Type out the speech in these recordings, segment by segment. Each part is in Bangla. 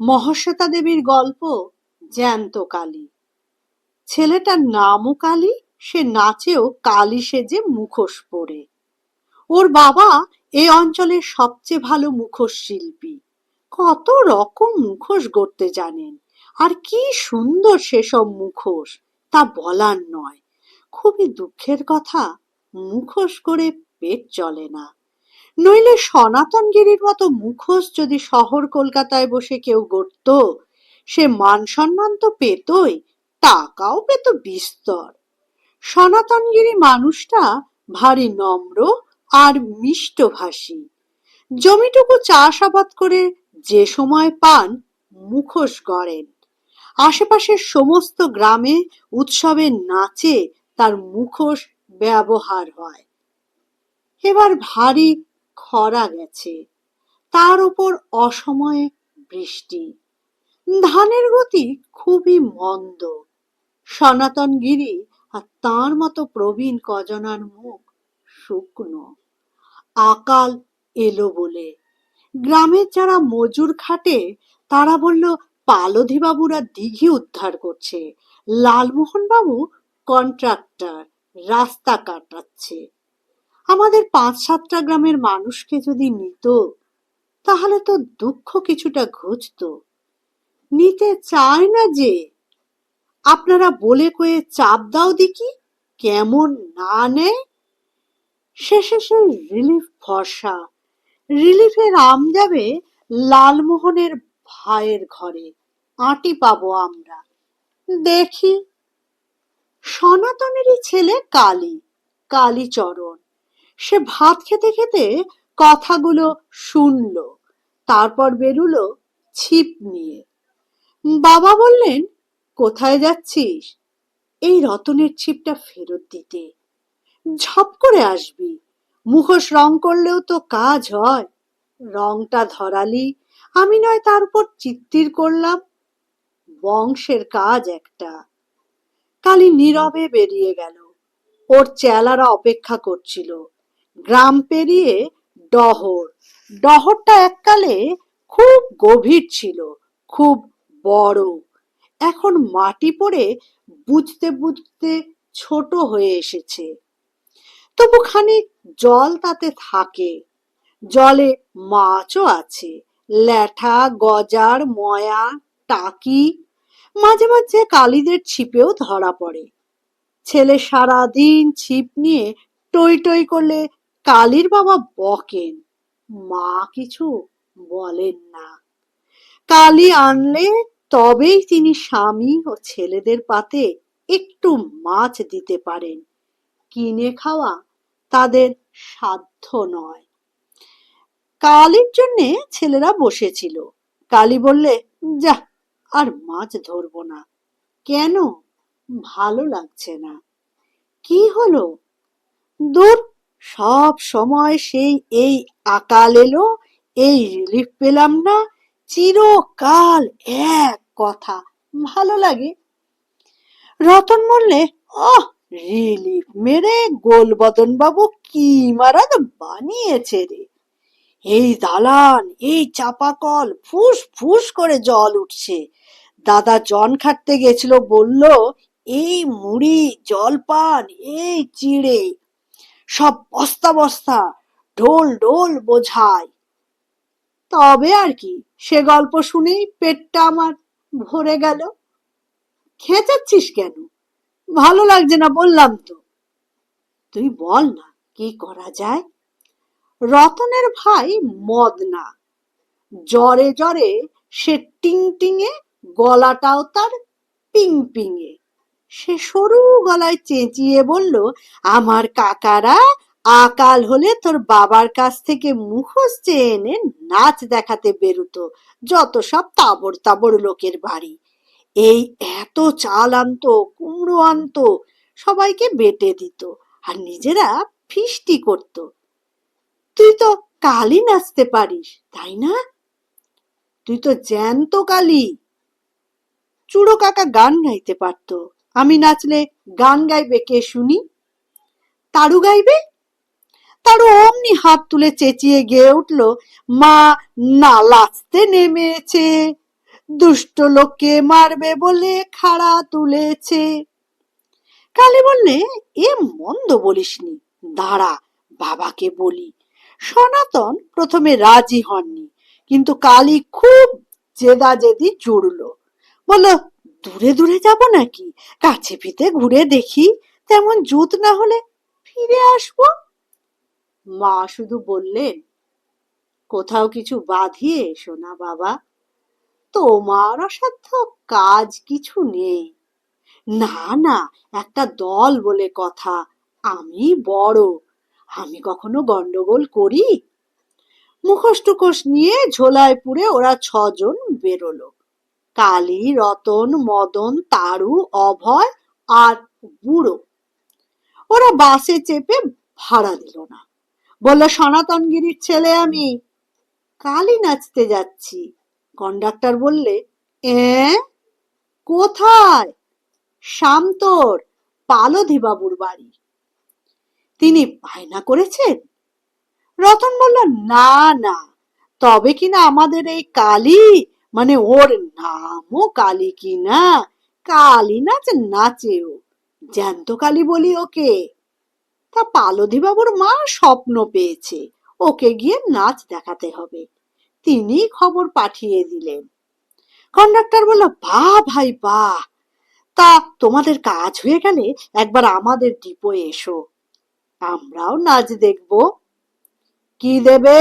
মহাশ্বেতা দেবীর গল্প জ্যান্ত কালী। ছেলেটার নামও কালী, সে নাচেও কালী সেজে মুখোশ পরে। ওর বাবা এ অঞ্চলের সবচেয়ে ভালো মুখোশ শিল্পী। কত রকম মুখোশ গড়তে জানেন, আর কি সুন্দর সেসব মুখোশ, তা বলার নয়। খুবই দুঃখের কথা, মুখোশ করে পেট চলে না। নইলে সনাতনগিরির মতো মুখোশ যদি শহর কলকাতায় বসে কেউ গড়ত, সে মান সম্মান তো পেতই, টাকাও পেত বিস্তর। সনাতনগিরি মানুষটা ভারী নম্র আর মিষ্টভাষী। জমিটুকু চাষাবাদ করে যে সময় পান মুখোশ গড়েন। আশেপাশের সমস্ত গ্রামে উৎসবের নাচে তার মুখোশ ব্যবহার হয়। এবার ভারী খরা গেছে, তার উপর অসময়ে বৃষ্টি। ধানের গতি খুবই মন্দ। সনাতনগিরি আর তাঁর মতো প্রবীণ কজনার মুখ শুকনো। আকাল এলো বলে গ্রামের যারা মজুর খাটে তারা বলল পালধি বাবুরা দিঘি উদ্ধার করছে, লালমোহন বাবু কন্ট্রাক্টর রাস্তা কাটাচ্ছে। আমাদের ৫-৭টা গ্রামের মানুষকে যদি নিত, তাহলে তো দুঃখ কিছুটা ঘুচত। নিতে চায় না যে। আপনারা বলে কয়ে চাপ দাও দেখি, কেমন না নেয়। শেষে সে রিলিফ ভরসা। রিলিফের আম যাবে লালমোহনের ভাইয়ের ঘরে, আঁটি পাবো আমরা। দেখি। সনাতনেরই ছেলে কালী, কালীচরণ। সে ভাত খেতে খেতে কথাগুলো শুনল, তারপর বেরুলো ছিপ নিয়ে। বাবা বললেন, কোথায় যাচ্ছিস? এই রতনের ছিপটা ফেরত দিতে। ঝপ করে আসবি, মুখোশ রং করলেও তো কাজ হয়। রংটা ধরালি, আমি নয় তার উপর চিত্তির করলাম। বংশের কাজ একটা। কালী নীরবে বেরিয়ে গেল। ওর চেলারা অপেক্ষা করছিল। গ্রাম পেরিয়ে ডহর। ডহরটা এককালে খুব গভীর ছিল, খুব বড়। এখন মাটি পড়ে বুঝতে বুঝতে ছোট হয়ে এসেছে। তবু খানিক জল তাতে থাকে। জলে মাছও আছে, ল্যাঠা, গজার, ময়া, টাকি। মাঝে মাঝে কালীদের ছিপেও ধরা পড়ে। ছেলে সারাদিন ছিপ নিয়ে টই টই করলে কালীর বাবা বকেন, মা কিছু বলেন না। কালী আনলে তবেই তিনি স্বামী ও ছেলেদের পাতে একটু মাছ দিতে পারেন। কিনে খাওয়া তাদের সাধ্য নয়। কালীর জন্যে ছেলেরা বসেছিল। কালী বললে, যা, আর মাছ ধরবো না। কেন? ভালো লাগছে না। কি হলো? দূর, সব সময় সেই এই আকাল এলো, এই রিলিফ পেলাম না, চিরকাল এক কথা, ভালো লাগে। রতন বললে, ওহ, রিলিফ মেরে গোলবদন বাবু কি মারা বানিয়েছে রে। এই দালান, এই চাপাকল, ফুস ফুস করে জল উঠছে। দাদা জন খাটতে গেছিল, বলল, এই মুড়ি, জলপান, এই চিড়ে সব বস্তা বস্তা, ঢোল ঢোল বোঝায়। তবে আর কি, সে গল্প শুনেই পেটটা আমার ভরে গেল। খেঁচাচ্ছিস কেন? ভালো লাগছে না বললাম তো। তুই বল না, কি করা যায়? রতনের ভাই মদনা। জ্বরে জ্বরে সে টিং টিঙে, গলাটাও তার পিং পিঙে। সে সরু গলায় চেঁচিয়ে বলল, আমার কাকারা আকাল হলে তোর বাবার কাছ থেকে মুখোশ চেয়ে এনে নাচ দেখাতে বেরুতো, যত সব তাবড় তাবড় লোকের বাড়ি। এই এত চাল আনতো, কুমড়ো আনতো, সবাইকে বেটে দিত, আর নিজেরা ফিস্টি করত। তুই তো কালী নাচতে পারিস, তাই না? তুই তো জ্যান্ত কালী। চুড়ো কাকা গান গাইতে পারত, আমি নাচলে গান গাইবে কে শুনি? তারু গাইবে। তারু অমনি হাত তুলে চেঁচিয়ে গেয়ে উঠল, মা নালাচতে নেমেছে। দুষ্ট লোককে মারবে বলে খাড়া তুলেছে। কালী বললে, এ মন্দ বলিসনি, দাঁড়া বাবাকে বলি। সনাতন প্রথমে রাজি হননি, কিন্তু কালী খুব জেদাজেদি জুড়ল। বলল, দূরে দূরে যাব নাকি, কাছে পিঠে ঘুরে দেখি, তেমন জুত না হলে ফিরে আসবো। মা শুধু বললেন, কোথাও কিছু বাঁধিয়ে এসো না বাবা, তোমার অসাধ্য কাজ কিছু নেই। না না, একটা দল বলে কথা, আমি বড়, আমি কখনো গন্ডগোল করি? মুখোশ টুকোশ নিয়ে ঝোলায় পুরে ওরা 6 জন বেরোলো। কালী, রতন, মদন, তারু, অভয় আর বুড়ো। ওরা বাসে চেপে ভাড়া দিল না, বলল, সনাতনগিরির ছেলে আমি, কালী নাচতে যাচ্ছি। কন্ডাক্টর বললে, এ কোথায়? শামতোর পালধি বাড়ি। তিনি বায়না করেছেন? রতন বলল, না না, তবে কিনা আমাদের এই কালী, মানে ওর নামও কালী কিনা, কালী নাচ নাচেও, জ্যান্ত কালী বলি ওকে। তা পালধি মা স্বপ্ন পেয়েছে, ওকে গিয়ে নাচ দেখাতে হবে। তিনি খবর পাঠিয়ে দিলেন। কন্ডাক্টর বলল, বাহ ভাই বাহ, তা তোমাদের কাজ হয়ে গেলে একবার আমাদের ডিপোয়ে এসো, আমরাও নাচ দেখব। কি দেবে?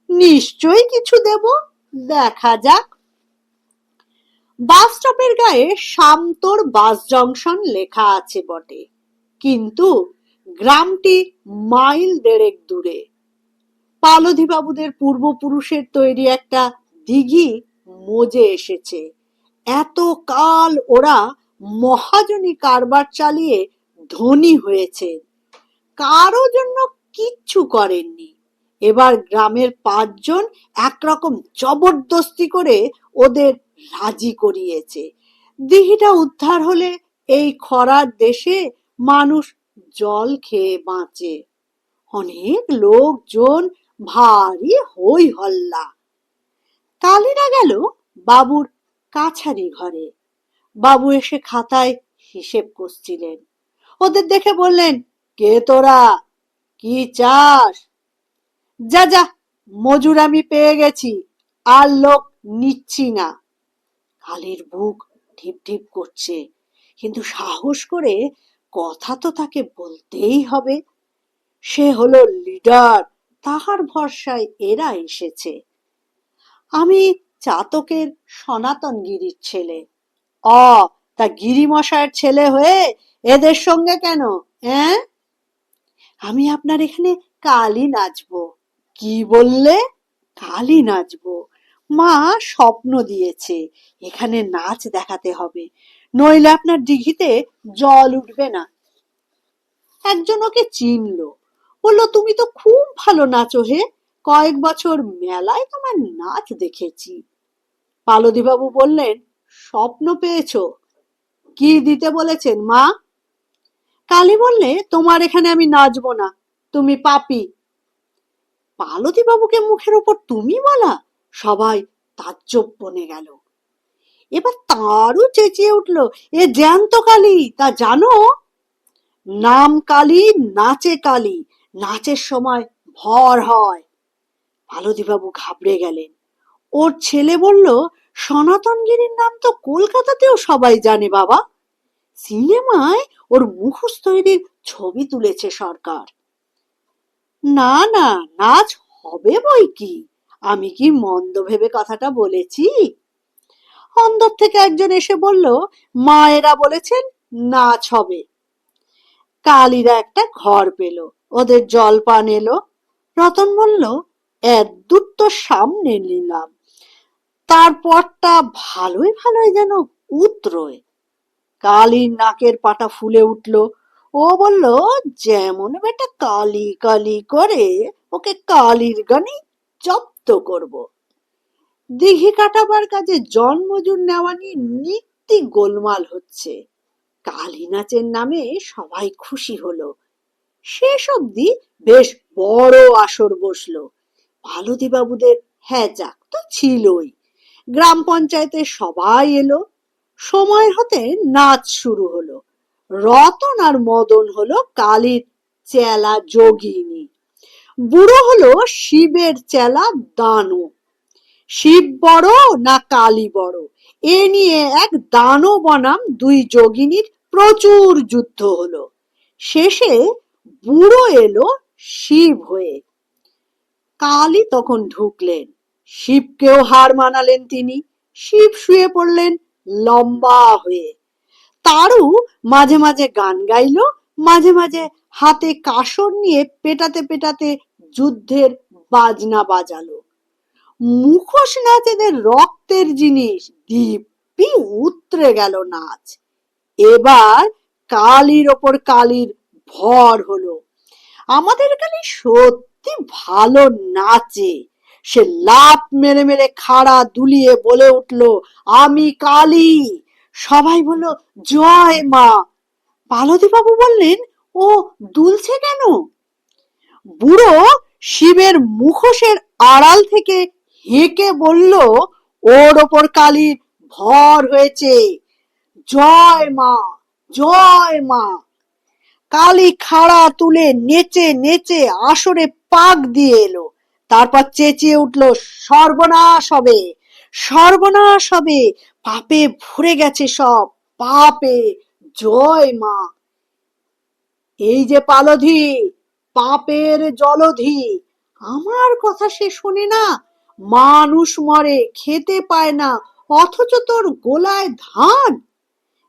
নিশ্চয়ই কিছু দেব, দেখা যাক। বাস স্টপের গায়ে শামতোর বাস জংশন লেখা আছে বটে, কিন্তু গ্রামটি মাইল 1.5 দূরে। পালধি বাবুদের পূর্বপুরুষের তৈরি একটা দিঘি মজে এসেছে। এত কাল ওরা মহাজনী কারবার চালিয়ে ধনী হয়েছে, কারো জন্য কিচ্ছু করেননি। এবার গ্রামের 5 জন একরকম জবরদস্তি করে ওদের রাজি করিয়েছে। দিঘিটা উদ্ধার হলে এই খরার দেশে মানুষ জল খেয়ে বাঁচে। অনেক লোকজন, ভারী হই হল্লা। কালীরা গেল বাবুর কাছারি ঘরে। বাবু এসে খাতায় হিসেব কষছিলেন। ওদের দেখে বললেন, কে তোরা, কি চাস? যা যা, মজুর আমি পেয়ে গেছি, আর লোক নিচ্ছি না। কালীর বুক ঢিপ ঢিপ করছে, কিন্তু সাহস করে কথা তো তাকে বলতেই হবে। সে হলো লিডার, তাহার ভরসায় এরা এসেছে। আমি চাতকের সনাতন গিরির ছেলে। অ তা গিরিমশায়ের ছেলে হয়ে এদের সঙ্গে কেন? হ্যাঁ, আমি আপনার এখানে কালী নাচবো। কি বললে? কালী নাচবো। মা স্বপ্ন দিয়েছে, এখানে নাচ দেখাতে হবে, নইলে আপনার দিঘিতে জল উঠবে না। একজন ওকে চিনলো, বললো, তুমি তো খুব ভালো নাচো হে, কয়েক বছর মেলায় তোমার নাচ দেখেছি। পালধি বাবু বললেন, স্বপ্ন পেয়েছো? কি দিতে বলেছেন মা? কালী বললে, তোমার এখানে আমি নাচবো না, তুমি পাপী। পালধি বাবুকে মুখের ওপর তুমি বলা, সবাই তাজ্জব বনে গেল। এবার তারও চেঁচিয়ে উঠল, এ জ্যান্ত কালী, তা জানো? নাম কালী, নাচে কালী, নাচের সময় ভর হয়। পালধি বাবু ঘাবড়ে গেলেন। ওর ছেলে বলল, সনাতনগিরির নাম তো কলকাতাতেও সবাই জানে বাবা, সিনেমায় ওর মুখোশ তৈরির ছবি তুলেছে সরকার। না না, নাচ হবে বই কি, আমি কি মন্দ ভেবে কথাটা বলেছি? অন্দর থেকে একজন এসে বলল, মায়েরা বলেছেন নাচ হবে। কালীরা একটা ঘর পেল, ওদের জলপান এলো। রতন বলল, এদ্দূর তো সামনে নিলাম, তারপরটা ভালোই ভালোই যেন উতরোয়। কালীর নাকের পাটা ফুলে উঠল। ও বলল, যেমন বেটা কালী কালী করে, ওকে কালীর গানেই জব্দ করব। দিঘি কাটাবার কাজে জন্মজুর নেওয়া নিয়ে নিত্যি গোলমাল হচ্ছে। কালী নাচের নামে সবাই খুশি হলো। শেষ অবধি বেশ বড় আসর বসলো। পালধি বাবুদের হ্যাজাক তো ছিলই, গ্রাম পঞ্চায়েতে সবাই এলো। সময় হতে নাচ শুরু হলো। রতন আর মদন হলো কালীর চেলা যোগিনী, বুড়ো হলো শিবের চেলা দানব। শিব বড় না কালী বড়, এ নিয়ে এক দানব বনাম দুই যোগিনীর প্রচুর যুদ্ধ হলো। শেষে বুড়ো এলো শিব হয়ে। কালী তখন ঢুকলেন, শিবকেও হার মানালেন তিনি। শিব শুয়ে পড়লেন লম্বা হয়ে। তারু মাঝে মাঝে গান গাইলো, মাঝে মাঝে হাতে কাসর নিয়ে পেটাতে পেটাতে যুদ্ধের বাজনা বাজালো। মুখোশ নাচ এদের রক্তের জিনিস, দিব্যি উতরে গেল নাচ। এবার কালীর ওপর কালীর ভর হলো। আমাদের কালী সত্যি ভালো নাচে। সে লাফ মেরে মেরে খাড়া দুলিয়ে বলে উঠল, আমি কালী। সবাই বলল, জয় মা। পার্বতী বাবু বললেন, ও দুলছে কেন? বুড়ো শিবের মুখোশের আড়াল থেকে হেঁকে বলল, ওর ওপর কালীর ভর হয়েছে। জয় মা, জয় মা। কালী খাড়া তুলে নেচে নেচে আসরে পাক দিয়ে এলো। তারপর চেঁচিয়ে উঠল, সর্বনাশ হবে, সর্বনাশ হবে, পাপে ভরে গেছে সব, পাপে। জয় মা। এই যে পালধি, পাপের জলধি, আমার কথা সে শোনে না। মানুষ মরে, খেতে পায় না, অথচ তোর গোলায় ধান।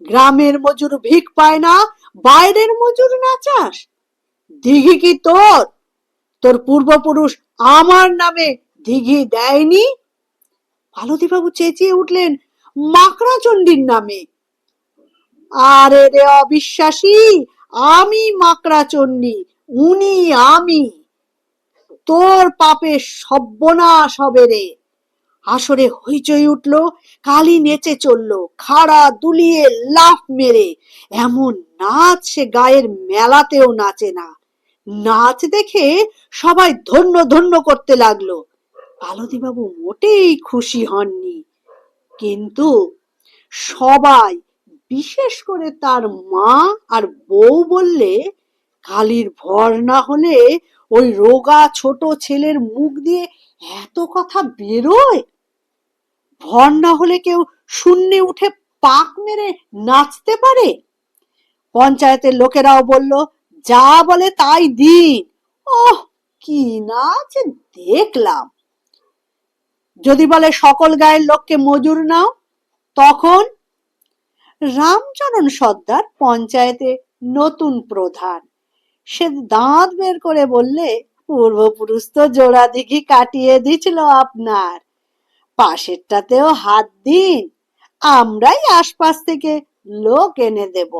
গ্রামের মজুর ভিক পায় না, বাইরের মজুর নাচাস। দিঘি কি তোর? তোর পূর্বপুরুষ আমার নামে দিঘি দেয়নি? পার্বতী বাবু চেঁচিয়ে উঠলেন, মাকড়া চণ্ডীর নামে। আরে রে অবিশ্বাসী, আমি মাকড়া চণ্ডী, উনি আমি। তোর পাপে সর্বনাশ হবে রে। আসরে হইচই উঠল। কালী নেচে চলল, খাড়া দুলিয়ে লাফ মেরে। এমন নাচ সে গায়ের মেলাতেও নাচে না। নাচ দেখে সবাই ধন্য ধন্য করতে লাগলো। পার্বতী বাবু মোটেই খুশি হননি। কিন্তু সবাই, বিশেষ করে তার মা আর বউ বললে, কালীর ভর না হলে ওই রোগা ছোট ছেলের মুখ দিয়ে এত কথা বেরোয়? ভর না হলে কেউ শূন্যে উঠে পাক মেরে নাচতে পারে? পঞ্চায়েতের লোকেরাও বলল, যা বলে তাই দিন। ওহ, কি নাচ দেখলাম। যদি বলে সকল গায়ের লোককে মজুর নাও, তখন? রামচরণ সর্দার পঞ্চায়েতে নতুন প্রধান। সে দাঁত বের করে বললে, পূর্বপুরুষ তো জোড়া দিঘি কাটিয়ে দিছিল আপনার, পাশেরটাতেও হাত দিন, আমরাই আশপাশ থেকে লোক এনে দেব।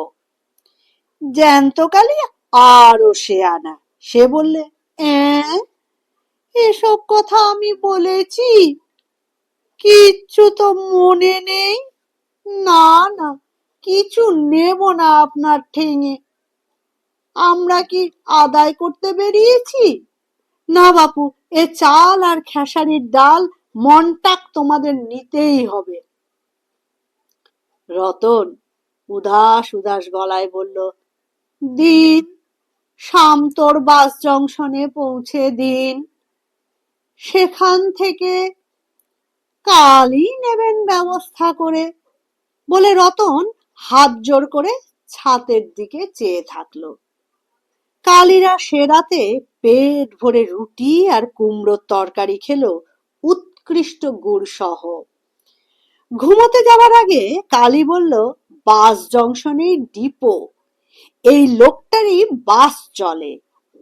জ্যান্ত কালী আরো সে আনা। সে বললে, এসব কথা আমি বলেছি? কিচ্ছু তো মনে নেই। না না, কিছু নেব না আপনার ঠেঙে। আমরা কি আদায় করতে বেরিয়েছি? না বাপু, এ চাল আর খেসারির ডাল মনটাক তোমাদের নিতেই হবে। রতন উদাস উদাস গলায় বলল, দিন, শামতোর বাস জংশনে পৌঁছে দিন, সেখান থেকে কালই নেবেন ব্যবস্থা করে। বলে রতন হাত জোর করে ছাতের দিকে চেয়ে থাকলো। কালীরা সে রাতে পেট ভরে রুটি আর কুমড়োর তরকারি খেলো, উৎকৃষ্ট গুড় সহ। ঘুমোতে যাওয়ার আগে কালী বলল, বাস জংশনে ডিপো, এই লোকটারই বাস চলে।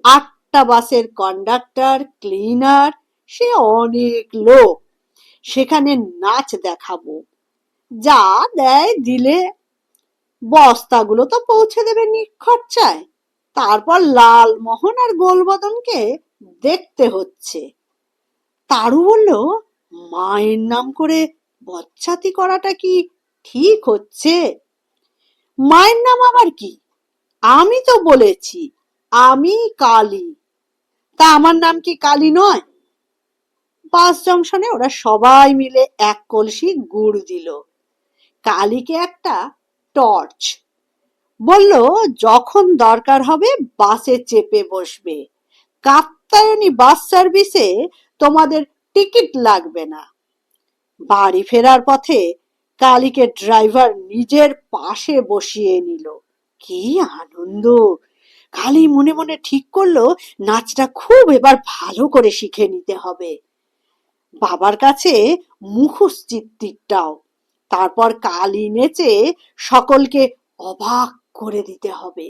8টা বাসের কন্ডাক্টর, ক্লিনার, সে অনেক লোক। সেখানে নাচ দেখাবো, যা দেয় দিলে। বস্তাগুলো তো পৌঁছে দেবে নিখরচায়। তারপর লালমোহন আর গোলবদনকে দেখতে হচ্ছে। তারু বলল, মায়ের নাম করে বচ্চাতি করাটা কি ঠিক হচ্ছে? মায়ের নাম আবার কি? আমি তো বলেছি আমি কালী। তা আমার নাম কি কালী নয়? বাস জংশনে ওরা সবাই মিলে এক কলসি গুড় দিল। কালীকে একটা টর্চ, বলল যখন দরকার হবে বাসে চেপে বসবে, কাত্যায়নী বাস সার্ভিসে তোমাদের টিকিট লাগবে না। বাড়ি ফেরার পথে কালীকে ড্রাইভার নিজের পাশে বসিয়ে নিল। কি আনন্দ! কালী মনে মনে ঠিক করলো নাচটা খুব এবার ভালো করে শিখে নিতে হবে। বাবার কাছে মুখোশ চিত্তিরটাও। তারপর কালী নেচে সকলকে অবাক করে দিতে হবে।